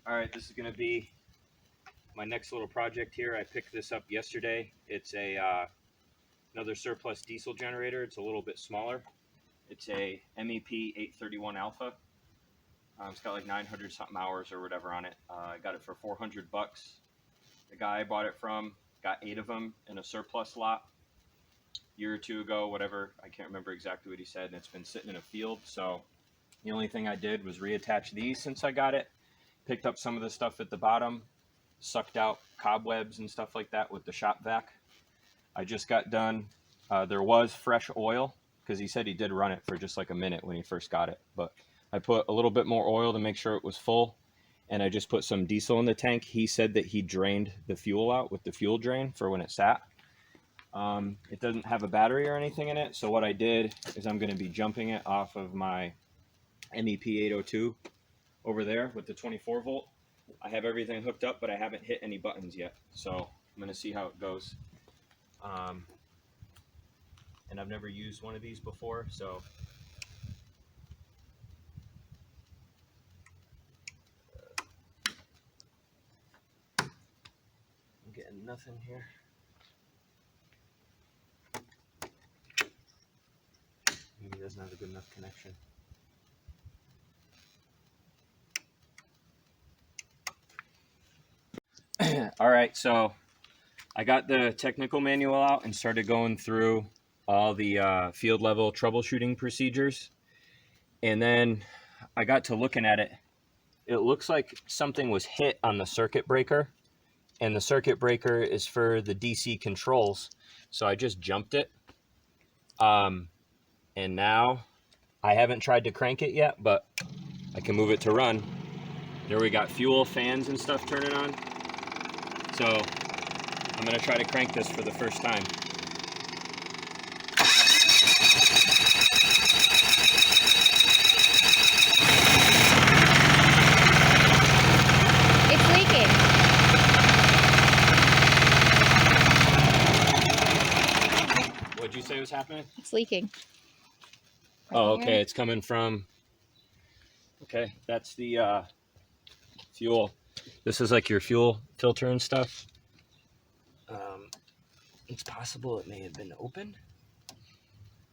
All right, this is going to be my next little project here. I picked this up yesterday. It's another surplus diesel generator. It's a little bit smaller. It's a MEP 831 Alpha. It's got like 900 something hours or whatever on it. I got it for $400. The guy I bought it from got 8 of them in a surplus lot a year or two ago, whatever. I can't remember exactly what he said, and it's been sitting in a field. So the only thing I did was reattach these since I got it. Picked up some of the stuff at the bottom, sucked out cobwebs and stuff like that with the shop vac. I just got done. There was fresh oil because he said he did run it for just like a minute when he first got it. But I put a little bit more oil to make sure it was full, and I just put some diesel in the tank. He said that he drained the fuel out with the fuel drain for when it sat. It doesn't have a battery or anything in it, so what I did is I'm going to be jumping it off of my MEP 802 over there with the 24 volt. I have everything hooked up, but I haven't hit any buttons yet, so I'm going to see how it goes. And I've never used one of these before, so I'm getting nothing here. Maybe he doesn't have a good enough connection. All right, so I got the technical manual out and started going through all the field level troubleshooting procedures. And then I got to looking at it. It looks like something was hit on the circuit breaker, and the circuit breaker is for the DC controls. So I just jumped it. And now I haven't tried to crank it yet, but I can move it to run. There we got fuel, fans and stuff turning on. So I'm going to try to crank this for the first time. It's leaking. What'd you say was happening? It's leaking. Oh, okay. It's coming from... Okay, that's the fuel. This is like your fuel filter and stuff. It's possible it may have been open.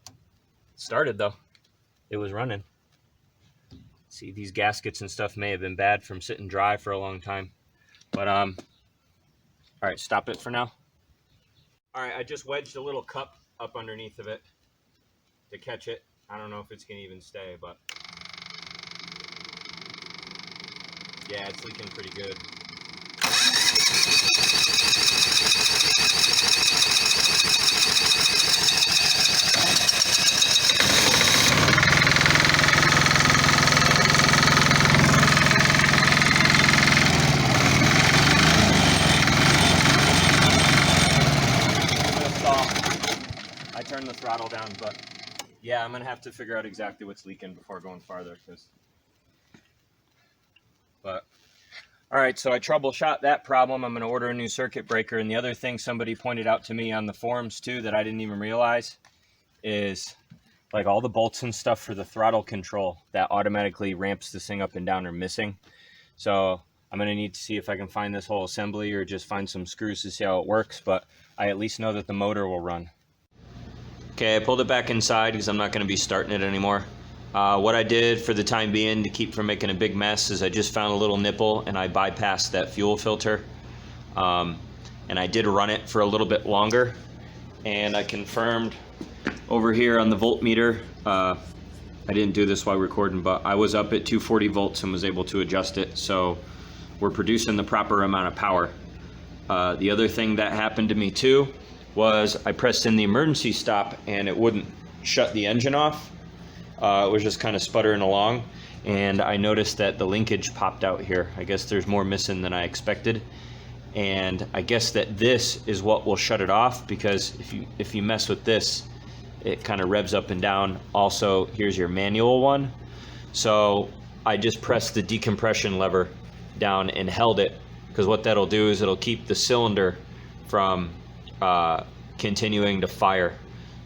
It started though. It was running. See, these gaskets and stuff may have been bad from sitting dry for a long time. But all right, stop it for now. All right, I just wedged a little cup up underneath of it to catch it. I don't know if it's gonna even stay, but yeah, it's leaking pretty good. I turned the throttle down, but yeah, I'm gonna have to figure out exactly what's leaking before going farther. But all right, so I troubleshot that problem. I'm gonna order a new circuit breaker. And the other thing somebody pointed out to me on the forums too that I didn't even realize is like all the bolts and stuff for the throttle control that automatically ramps this thing up and down are missing. So I'm gonna need to see if I can find this whole assembly or just find some screws to see how it works, but I at least know that the motor will run. Okay, I pulled it back inside because I'm not gonna be starting it anymore. What I did for the time being to keep from making a big mess is I just found a little nipple and I bypassed that fuel filter. And I did run it for a little bit longer, and I confirmed over here on the voltmeter. I didn't do this while recording, but I was up at 240 volts and was able to adjust it, so we're producing the proper amount of power. The other thing that happened to me too was I pressed in the emergency stop and it wouldn't shut the engine off. It was just kind of sputtering along, and I noticed that the linkage popped out here. I guess there's more missing than I expected, and I guess that this is what will shut it off, because if you mess with this, it kind of revs up and down. Also, here's your manual one. So I just pressed the decompression lever down and held it, because what that'll do is it'll keep the cylinder from continuing to fire.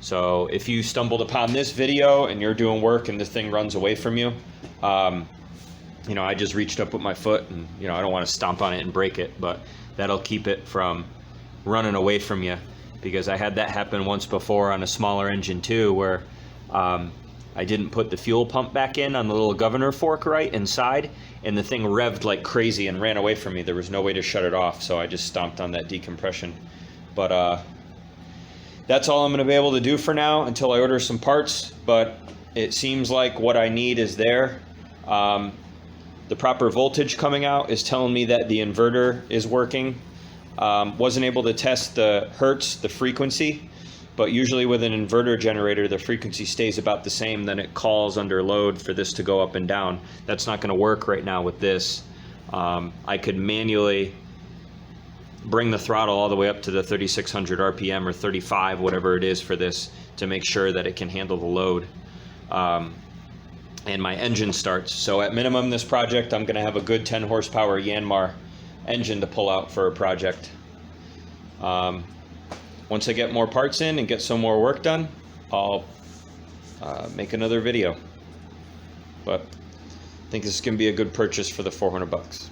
So if you stumbled upon this video and you're doing work and this thing runs away from you, you know, I just reached up with my foot, and you know, I don't want to stomp on it and break it, but that'll keep it from running away from you, because I had that happen once before on a smaller engine too, where I didn't put the fuel pump back in on the little governor fork right inside, and the thing revved like crazy and ran away from me. There was no way to shut it off, so I just stomped on that decompression. But that's all I'm going to be able to do for now until I order some parts, but it seems like what I need is there. The proper voltage coming out is telling me that the inverter is working. Wasn't able to test the hertz, the frequency, but usually with an inverter generator, the frequency stays about the same, then it calls under load for this to go up and down. That's not going to work right now with this. I could manually bring the throttle all the way up to the 3600 RPM or 35, whatever it is for this, to make sure that it can handle the load. And my engine starts. So at minimum, this project, I'm going to have a good 10 horsepower Yanmar engine to pull out for a project. Once I get more parts in and get some more work done, I'll make another video. But I think this is going to be a good purchase for the $400.